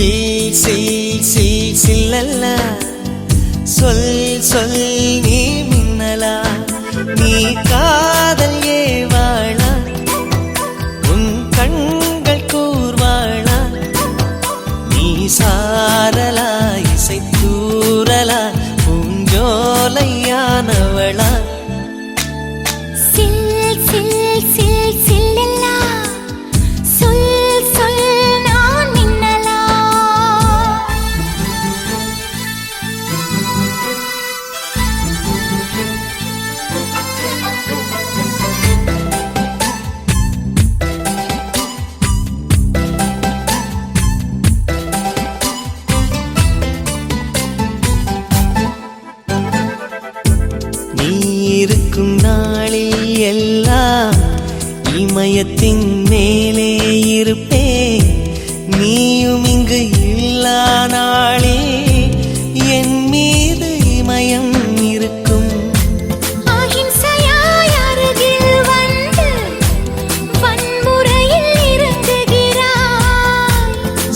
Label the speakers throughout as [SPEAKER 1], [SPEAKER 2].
[SPEAKER 1] சில் சில் சில் சில்லல்ல சொல் சொல் நீ மின்னலா நீ காதல் ஏவாளா உன் கண்கள் கூர்வாளா நீ சாரலா இசை தூரலா பூஞ்சோலையானவளா இருக்கும் நாளில் எல்லாம் இமயத்தின் மேலே இருப்பே நீயும் இங்கு இல்லா நாளே என் மீது இமயம் இருக்கும்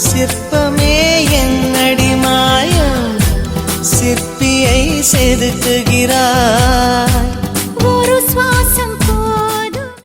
[SPEAKER 1] சிற்பமே என்னடி மாயம் சிற்பியை செதுக்குகிறாய்